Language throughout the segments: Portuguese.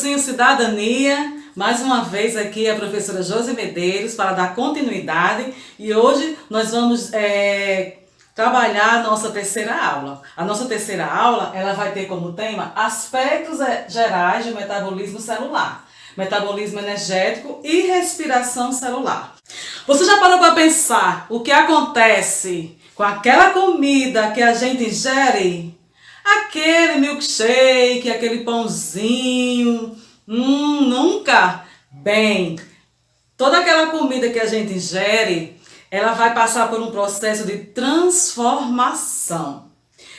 Cursinho Cidadania, mais uma vez aqui a professora Josi Medeiros para dar continuidade e hoje nós vamos trabalhar a nossa terceira aula. A nossa terceira aula ela vai ter como tema aspectos gerais do metabolismo celular, metabolismo energético e respiração celular. Você já parou para pensar o que acontece com aquela comida que a gente ingere? Aquele milkshake, aquele pãozinho, nunca? Bem, toda aquela comida que a gente ingere, ela vai passar por um processo de transformação.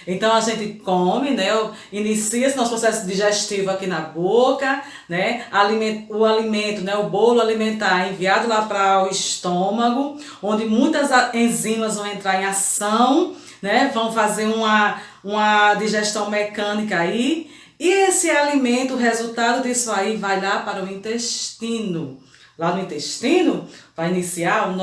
Então a gente come, né? Inicia esse nosso processo digestivo aqui na boca, né? O alimento, né? O bolo alimentar é enviado lá para o estômago, onde muitas enzimas vão entrar em ação, né? Vão fazer uma digestão mecânica aí. E esse alimento, o resultado disso aí vai lá para o intestino. Lá no intestino vai iniciar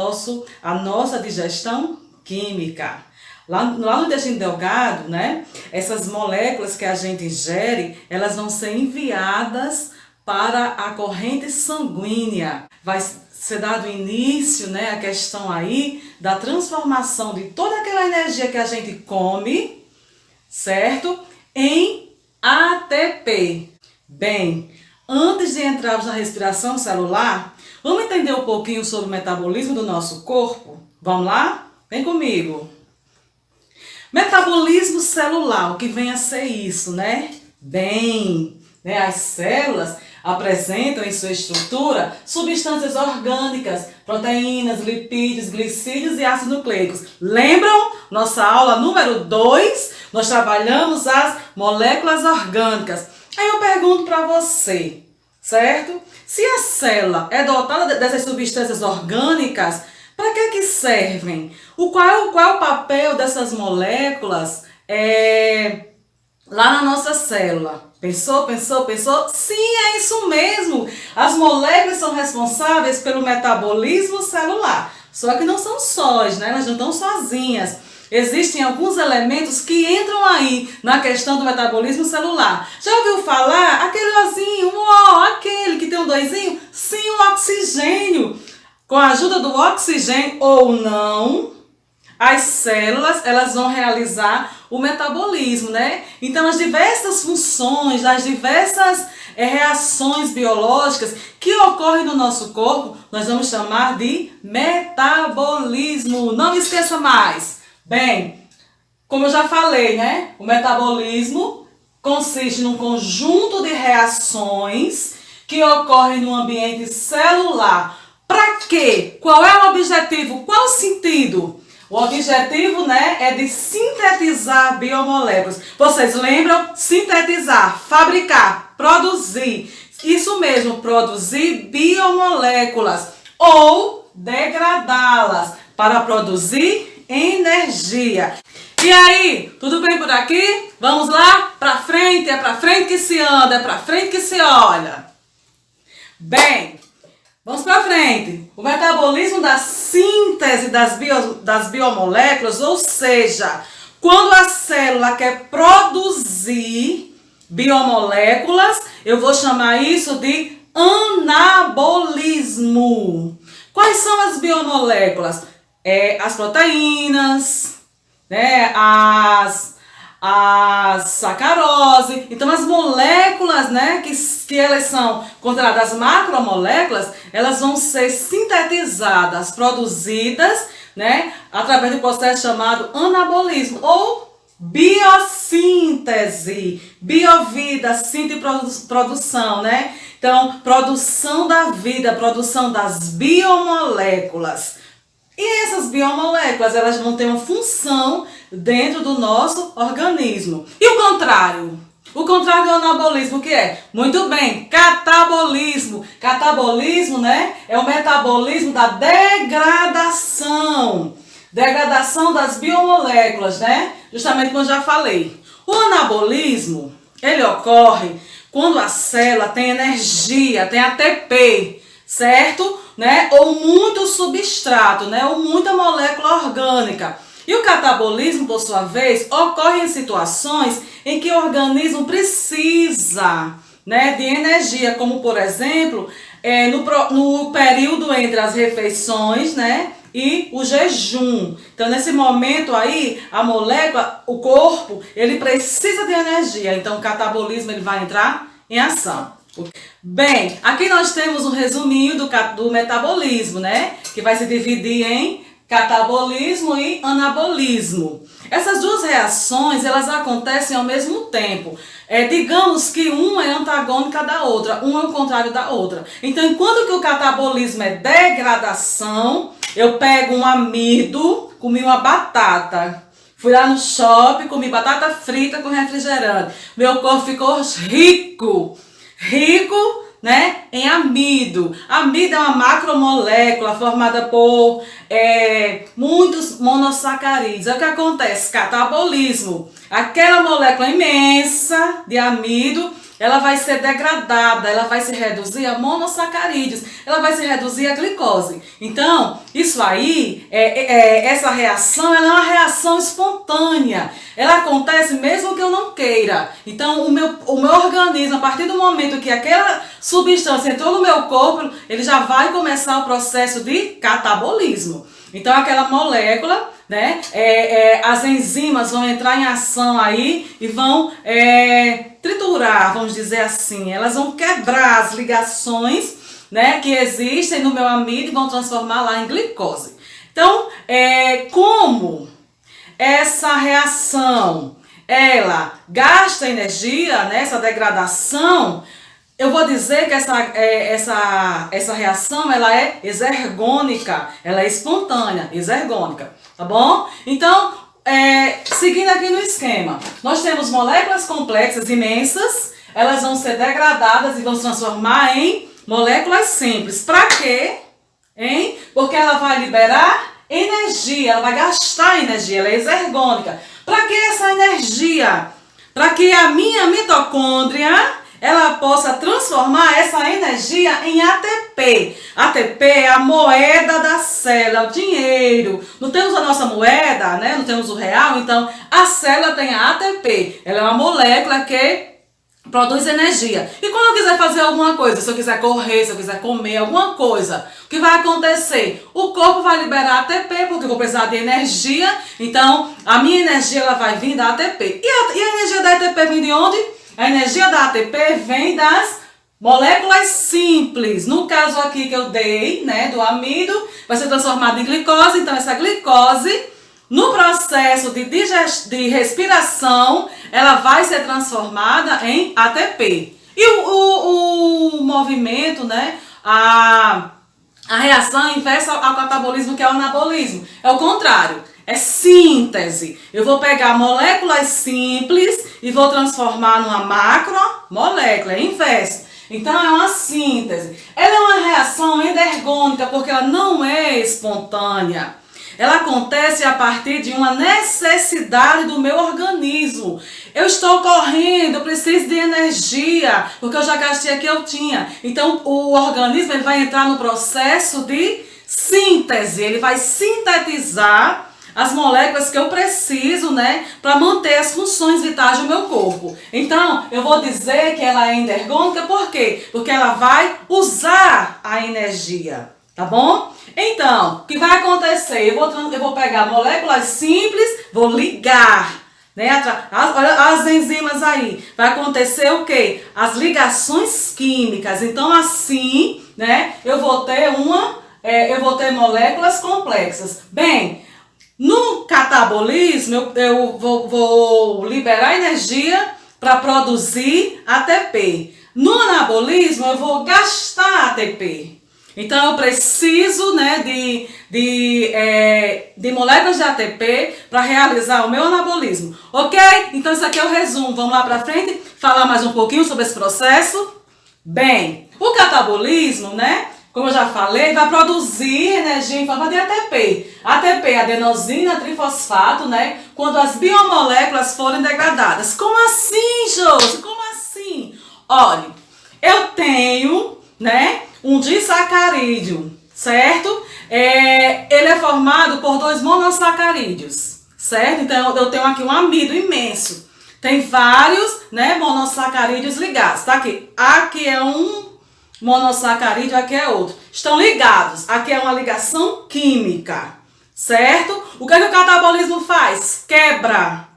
a nossa digestão química. Lá no intestino delgado, né, essas moléculas que a gente ingere, elas vão ser enviadas para a corrente sanguínea. Vai ser dado início, né, a questão aí da transformação de toda aquela energia que a gente come, certo? Em ATP. Bem, antes de entrarmos na respiração celular, vamos entender um pouquinho sobre o metabolismo do nosso corpo? Vamos lá? Vem comigo. Metabolismo celular, o que vem a ser isso, né? Bem, né, as células apresentam em sua estrutura substâncias orgânicas, proteínas, lipídios, glicídios e ácidos nucleicos. Lembram? Nossa aula número 2, nós trabalhamos as moléculas orgânicas. Aí eu pergunto para você, certo? Se a célula é dotada dessas substâncias orgânicas, para que servem? Qual é o papel dessas moléculas lá na nossa célula? Pensou? Sim, é isso mesmo. As moléculas são responsáveis pelo metabolismo celular. Só que não são sós, né? Elas não estão sozinhas. Existem alguns elementos que entram aí na questão do metabolismo celular. Já ouviu falar? Aquele Ozinho, aquele que tem um doisinho? Sim, o oxigênio. Com a ajuda do oxigênio ou não, as células elas vão realizar o metabolismo, né? Então, as diversas funções, as diversas reações biológicas que ocorrem no nosso corpo, nós vamos chamar de metabolismo. Não esqueça mais. Bem, como eu já falei, né? O metabolismo consiste num conjunto de reações que ocorrem no ambiente celular. Para quê? Qual é o objetivo? Qual o sentido? O objetivo, né, é de sintetizar biomoléculas. Vocês lembram? Sintetizar, fabricar, produzir. Isso mesmo, produzir biomoléculas ou degradá-las para produzir energia. E aí, tudo bem por aqui? Vamos lá? Para frente, é para frente que se anda, é para frente que se olha. Bem, vamos para frente. O metabolismo da síntese das biomoléculas, ou seja, quando a célula quer produzir biomoléculas, eu vou chamar isso de anabolismo. Quais são as biomoléculas? As proteínas, né, a sacarose. Então as moléculas, né, que elas são consideradas macromoléculas, elas vão ser sintetizadas, produzidas, né, através do processo chamado anabolismo ou biossíntese, biovida, síntese e produção, né? Então, produção da vida, produção das biomoléculas. E essas biomoléculas, elas vão ter uma função dentro do nosso organismo. E o contrário? O contrário do anabolismo, o que é? Muito bem, catabolismo. Catabolismo, né, é o metabolismo da degradação. Degradação das biomoléculas, né? Justamente como eu já falei. O anabolismo, ele ocorre quando a célula tem energia, tem ATP, certo? Né? Ou muito substrato, né? Ou muita molécula orgânica. E o catabolismo, por sua vez, ocorre em situações em que o organismo precisa né, de energia, como por exemplo, no período entre as refeições, né, e o jejum. Então, nesse momento aí, a molécula, o corpo, ele precisa de energia. Então, o catabolismo ele vai entrar em ação. Bem, aqui nós temos um resuminho do metabolismo, né, que vai se dividir em catabolismo e anabolismo. Essas duas reações, elas acontecem ao mesmo tempo. Digamos que uma é antagônica da outra, uma é o contrário da outra. Então, enquanto que o catabolismo é degradação, eu pego um amido, comi uma batata, fui lá no shopping, comi batata frita com refrigerante. Meu corpo ficou rico, né, em amido. Amido é uma macromolécula formada por muitos monossacarídeos. É o que acontece? Catabolismo. Aquela molécula imensa de amido, ela vai ser degradada, ela vai se reduzir a monossacarídeos, ela vai se reduzir a glicose. Então, isso aí, essa reação, ela é uma reação espontânea. Ela acontece mesmo que eu não queira. Então, o meu organismo, a partir do momento que aquela substância entrou no meu corpo, ele já vai começar o processo de catabolismo. Então, aquela molécula, né, as enzimas vão entrar em ação aí e vão triturar, vamos dizer assim. Elas vão quebrar as ligações, né, que existem no meu amido e vão transformar lá em glicose. Então, como essa reação, ela gasta energia, né, essa degradação, eu vou dizer que essa reação, ela é exergônica, ela é espontânea, exergônica, tá bom? Então, seguindo aqui no esquema, nós temos moléculas complexas imensas, elas vão ser degradadas e vão se transformar em moléculas simples. Para quê? Porque ela vai liberar energia, ela vai gastar energia, ela é exergônica. Para que essa energia? Para que a minha mitocôndria ela possa transformar essa energia em ATP. ATP é a moeda da célula, o dinheiro. Não temos a nossa moeda, né? Não temos o real, então a célula tem a ATP. Ela é uma molécula que produz energia. E quando eu quiser fazer alguma coisa, se eu quiser correr, se eu quiser comer alguma coisa, o que vai acontecer? O corpo vai liberar ATP, porque eu vou precisar de energia. Então, a minha energia ela vai vir da ATP. E a energia da ATP vem de onde? A energia da ATP vem das moléculas simples. No caso aqui que eu dei, né, do amido, vai ser transformada em glicose. Então, essa glicose, no processo de respiração, ela vai ser transformada em ATP. E o movimento, né, a reação inversa ao catabolismo, que é o anabolismo. É o contrário. É síntese. Eu vou pegar moléculas simples e vou transformar numa macromolécula. É inverso. Então, é uma síntese. Ela é uma reação endergônica porque ela não é espontânea. Ela acontece a partir de uma necessidade do meu organismo. Eu estou correndo, eu preciso de energia, porque eu já gastei a que eu tinha. Então, o organismo ele vai entrar no processo de síntese. Ele vai sintetizar as moléculas que eu preciso, né, para manter as funções vitais do meu corpo. Então, eu vou dizer que ela é endergônica, por quê? Porque ela vai usar a energia, tá bom? Então, o que vai acontecer? Eu vou pegar moléculas simples, vou ligar, né, olha as enzimas aí. Vai acontecer o quê? As ligações químicas. Então, assim, né, eu vou ter moléculas complexas. Bem, no catabolismo, eu vou liberar energia para produzir ATP. No anabolismo, eu vou gastar ATP. Então, eu preciso, né, de moléculas de ATP para realizar o meu anabolismo. Ok? Então, isso aqui é o resumo. Vamos lá para frente, falar mais um pouquinho sobre esse processo. Bem, o catabolismo, né? Como eu já falei, vai produzir energia em forma de ATP. ATP, adenosina trifosfato, né? Quando as biomoléculas forem degradadas. Como assim, Josi? Como assim? Olha, eu tenho, né, um disacarídeo, certo? Ele é formado por 2 monossacarídeos, certo? Então, eu tenho aqui um amido imenso. tem vários, né, monossacarídeos ligados. Tá aqui. Aqui é um monossacarídeo, aqui é outro. Estão ligados. Aqui é uma ligação química, certo? O que é que o catabolismo faz? Quebra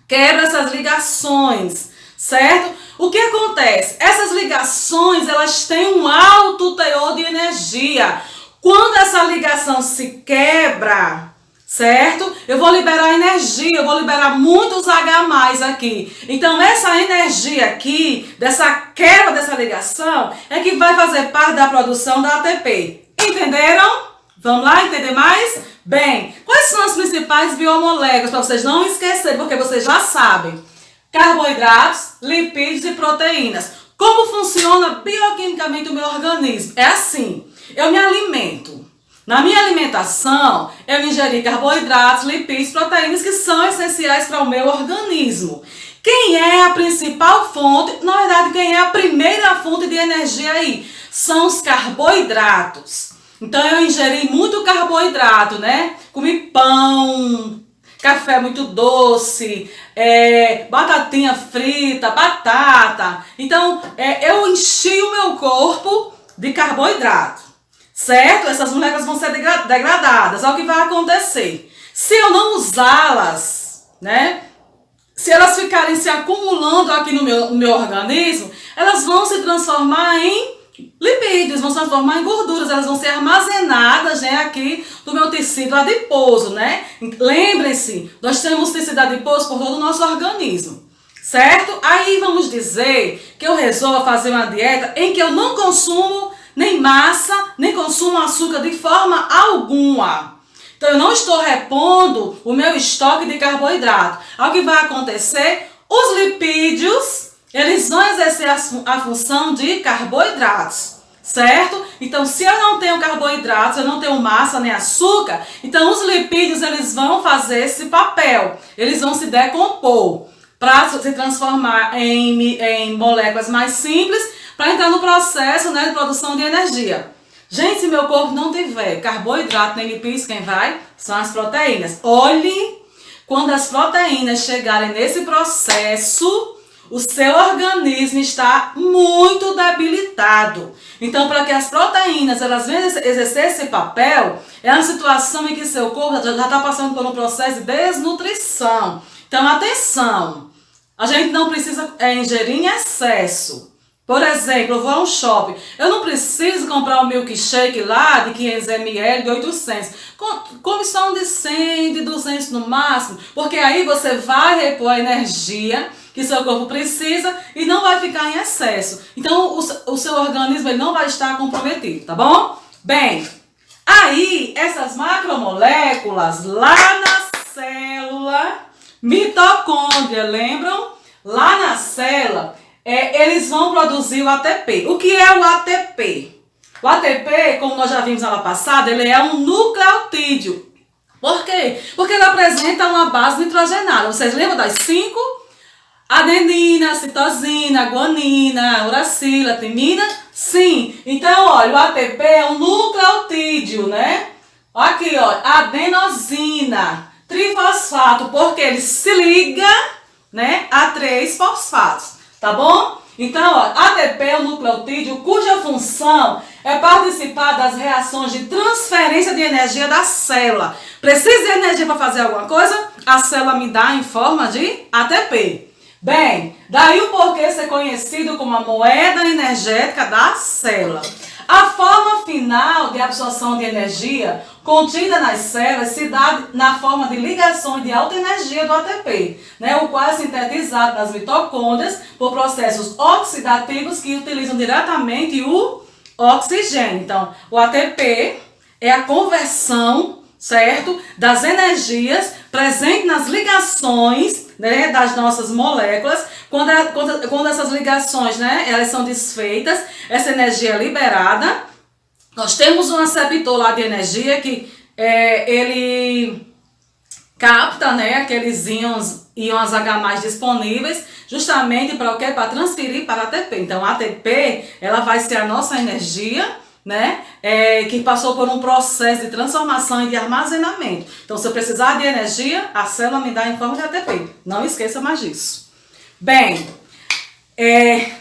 essas ligações, certo? O que acontece? Essas ligações, elas têm um alto teor de energia. Quando essa ligação se quebra, certo? Eu vou liberar energia, eu vou liberar muitos H+ aqui. Então, essa energia aqui, dessa quebra dessa ligação, é que vai fazer parte da produção da ATP. Entenderam? Vamos lá entender mais? Bem, quais são as principais biomoléculas, para vocês não esquecerem, porque vocês já sabem. Carboidratos, lipídios e proteínas. Como funciona bioquimicamente o meu organismo? É assim, eu me alimento. Na minha alimentação, eu ingeri carboidratos, lipídios, proteínas que são essenciais para o meu organismo. Quem é a principal fonte? Na verdade, quem é a primeira fonte de energia aí? São os carboidratos. Então, eu ingeri muito carboidrato, né? Comi pão, café muito doce, batatinha frita, batata. Então, eu enchi o meu corpo de carboidrato, certo? Essas moléculas vão ser degradadas. Olha o que vai acontecer. Se eu não usá-las, né? Se elas ficarem se acumulando aqui no meu organismo, elas vão se transformar em lipídios, vão se transformar em gorduras, elas vão ser armazenadas, né, aqui no meu tecido adiposo, né? Lembrem-se, nós temos tecido adiposo por todo o nosso organismo, certo? Aí vamos dizer que eu resolvo fazer uma dieta em que eu não consumo nem massa, nem consumo açúcar de forma alguma. Então eu não estou repondo o meu estoque de carboidrato. Aí o que vai acontecer? Os lipídios, eles vão exercer a função de carboidratos, certo? Então, se eu não tenho carboidratos, eu não tenho massa nem açúcar, então os lipídios, eles vão fazer esse papel. Eles vão se decompor para se transformar em moléculas mais simples, para entrar no processo, né, de produção de energia. Gente, se meu corpo não tiver carboidrato nem lipídios, quem vai? São as proteínas. Olhe, quando as proteínas chegarem nesse processo, o seu organismo está muito debilitado. Então, para que as proteínas elas venham exercer esse papel, é uma situação em que seu corpo já está passando por um processo de desnutrição. Então, atenção, a gente não precisa ingerir em excesso. Por exemplo, eu vou a um shopping, eu não preciso comprar um milkshake lá de 500 ml, de 800. Come só um de 100, de 200 no máximo, porque aí você vai repor a energia que seu corpo precisa e não vai ficar em excesso. Então, o seu organismo ele não vai estar comprometido, tá bom? Bem, aí essas macromoléculas lá na célula mitocôndria, lembram? Lá na célula, eles vão produzir o ATP. O que é o ATP? O ATP, como nós já vimos na aula passada, ele é um nucleotídeo. Por quê? Porque ele apresenta uma base nitrogenada. Vocês lembram das 5? Adenina, citosina, guanina, uracila, timina? Sim. Então, olha, o ATP é um nucleotídeo, né? Aqui, ó, adenosina, trifosfato, porque ele se liga, né, a 3 fosfatos, tá bom? Então, ó, ATP é um nucleotídeo cuja função é participar das reações de transferência de energia da célula. Precisa de energia para fazer alguma coisa? A célula me dá em forma de ATP. Bem, daí o porquê ser conhecido como a moeda energética da célula. A forma final de absorção de energia contida nas células se dá na forma de ligações de alta energia do ATP, né, o qual é sintetizado nas mitocôndrias por processos oxidativos que utilizam diretamente o oxigênio. Então, o ATP é a conversão, certo, das energias presentes nas ligações, né, das nossas moléculas. Quando essas ligações, né, elas são desfeitas, essa energia é liberada. Nós temos um receptor lá de energia que ele capta, né, aqueles íons H+ disponíveis, justamente para o quê? Para transferir para a ATP. Então, a ATP, ela vai ser a nossa energia, né, que passou por um processo de transformação e de armazenamento. Então, se eu precisar de energia, a célula me dá em forma de ATP. Não esqueça mais disso. Bem,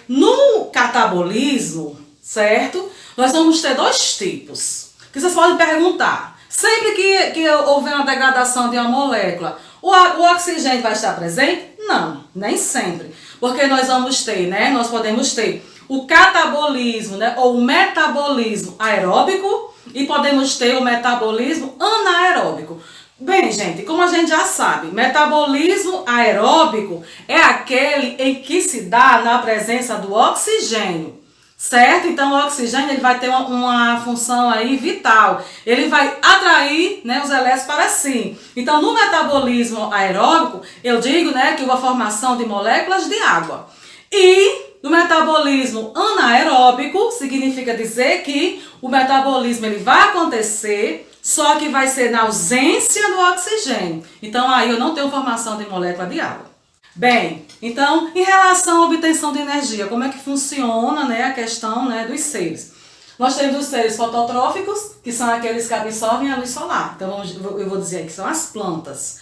no catabolismo, certo? Nós vamos ter dois tipos, que vocês podem perguntar. Sempre que houver uma degradação de uma molécula, o oxigênio vai estar presente? Não, nem sempre. Porque nós vamos ter, né? Nós podemos ter o catabolismo, né? Ou o metabolismo aeróbico e podemos ter o metabolismo anaeróbico. Bem, gente, como a gente já sabe, metabolismo aeróbico é aquele em que se dá na presença do oxigênio, certo? Então, o oxigênio ele vai ter uma função aí vital. Ele vai atrair, né, os elétrons para si. Então, no metabolismo aeróbico, eu digo, né, que houve a formação de moléculas de água. E no metabolismo anaeróbico, significa dizer que o metabolismo ele vai acontecer, só que vai ser na ausência do oxigênio. Então, aí eu não tenho formação de molécula de água. Bem, então, em relação à obtenção de energia, como é que funciona, né, a questão, né, dos seres? Nós temos os seres fototróficos, que são aqueles que absorvem a luz solar. Então, eu vou dizer que são as plantas.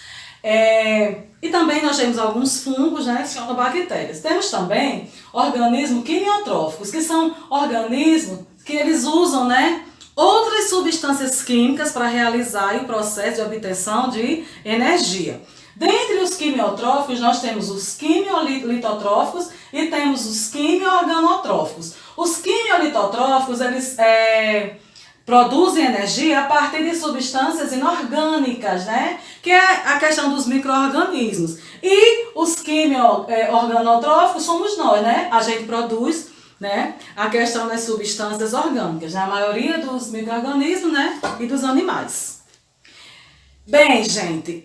E também nós temos alguns fungos, né, cianobactérias. Temos também organismos quimiotróficos, que são organismos que eles usam, né, outras substâncias químicas para realizar o processo de obtenção de energia. Dentre os quimiotróficos, nós temos os quimiolitotróficos e temos os quimiorganotróficos. Os quimiolitotróficos, eles produzem energia a partir de substâncias inorgânicas, né? Que é a questão dos micro-organismos. E os quimiorganotróficos somos nós, né? A gente produz, né, a questão das substâncias orgânicas, né? A maioria dos micro-organismos, né, e dos animais. Bem, gente,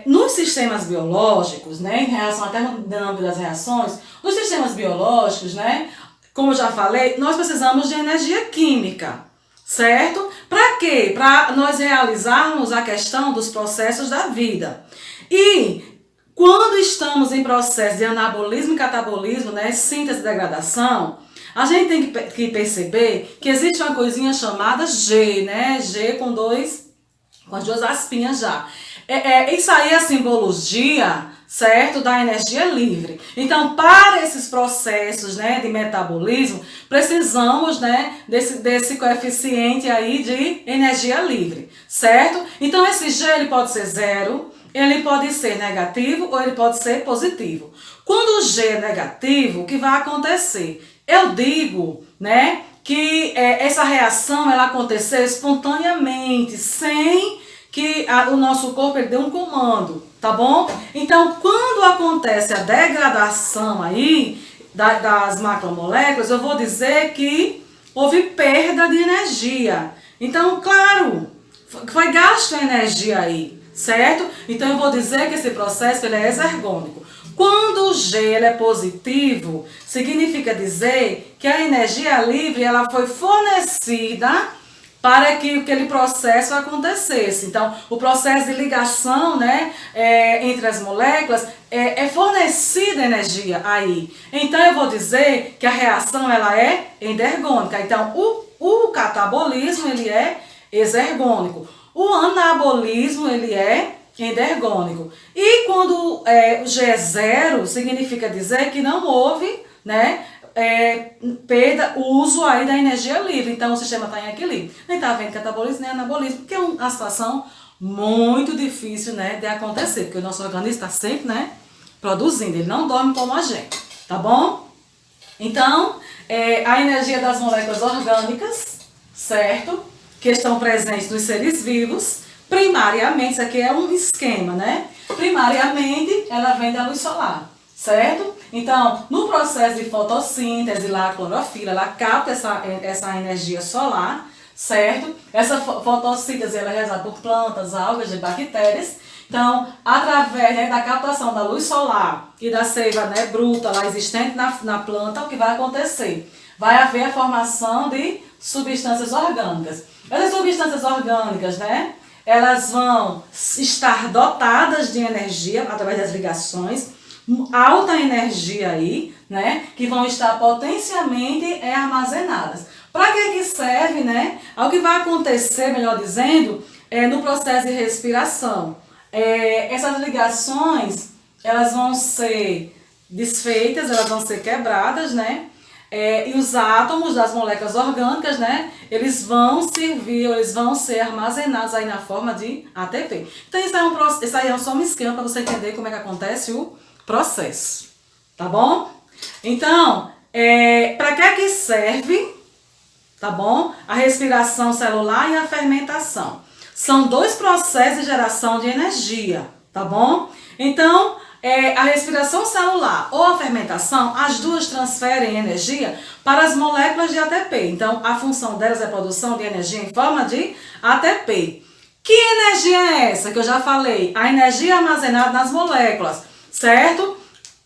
nos sistemas biológicos, né, em relação à termodinâmica das reações, nos sistemas biológicos, né, como eu já falei, nós precisamos de energia química, certo? Para quê? Para nós realizarmos a questão dos processos da vida. E quando estamos em processo de anabolismo e catabolismo, né, síntese e degradação, a gente tem que perceber que existe uma coisinha chamada G, né, G com as duas aspinhas já. Isso aí é a simbologia, certo, da energia livre. Então, para esses processos, né, de metabolismo, precisamos, né, desse coeficiente aí de energia livre, certo? Então, esse G ele pode ser zero, ele pode ser negativo ou ele pode ser positivo. Quando o G é negativo, o que vai acontecer? Eu digo, né, que essa reação ela aconteceu espontaneamente, sem que o nosso corpo ele dê um comando, tá bom? Então, quando acontece a degradação aí das macromoléculas, eu vou dizer que houve perda de energia. Então, claro, foi gasto energia aí, certo? Então, eu vou dizer que esse processo ele é exergônico. Quando o G ele é positivo, significa dizer que a energia livre ela foi fornecida para que aquele processo acontecesse. Então, o processo de ligação, né, entre as moléculas é fornecida energia aí. Então, eu vou dizer que a reação ela é endergônica. Então, o catabolismo ele é exergônico. O anabolismo ele é endergônico. E quando o G é zero, significa dizer que não houve, né, perda, uso aí da energia livre. Então, o sistema está em equilíbrio. Nem está havendo catabolismo, nem anabolismo, que é uma situação muito difícil, né, de acontecer, porque o nosso organismo está sempre, né, produzindo, ele não dorme como a gente, tá bom? Então, a energia das moléculas orgânicas, certo, que estão presentes nos seres vivos, primariamente, isso aqui é um esquema, né? Primariamente, ela vem da luz solar, certo? Então, no processo de fotossíntese, lá a clorofila, ela capta essa energia solar, certo? Essa fotossíntese ela é realizada por plantas, algas e bactérias. Então, através, né, da captação da luz solar e da seiva, né, bruta lá existente na planta, o que vai acontecer? Vai haver a formação de substâncias orgânicas. Essas substâncias orgânicas, né, elas vão estar dotadas de energia através das ligações, alta energia aí, né, que vão estar potencialmente armazenadas. Para que serve, né? Ao que vai acontecer, melhor dizendo, no processo de respiração. Essas ligações, elas vão ser desfeitas, elas vão ser quebradas, né? E os átomos das moléculas orgânicas, né? Eles vão servir, eles vão ser armazenados aí na forma de ATP. Então isso aí é só um esquema para você entender como é que acontece o processo, tá bom? Então, para que serve, tá bom? A respiração celular e a fermentação. São dois processos de geração de energia, tá bom? Então, a respiração celular ou a fermentação, as duas transferem energia para as moléculas de ATP. Então, a função delas é a produção de energia em forma de ATP. Que energia é essa que eu já falei? A energia armazenada nas moléculas, certo?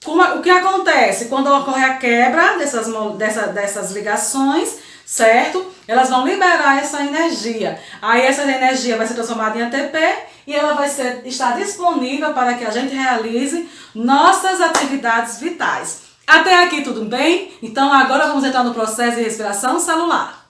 O que acontece quando ocorre a quebra dessas ligações, certo? Elas vão liberar essa energia. Aí essa energia vai ser transformada em ATP e ela vai estar disponível para que a gente realize nossas atividades vitais. Até aqui tudo bem? Então agora vamos entrar no processo de respiração celular.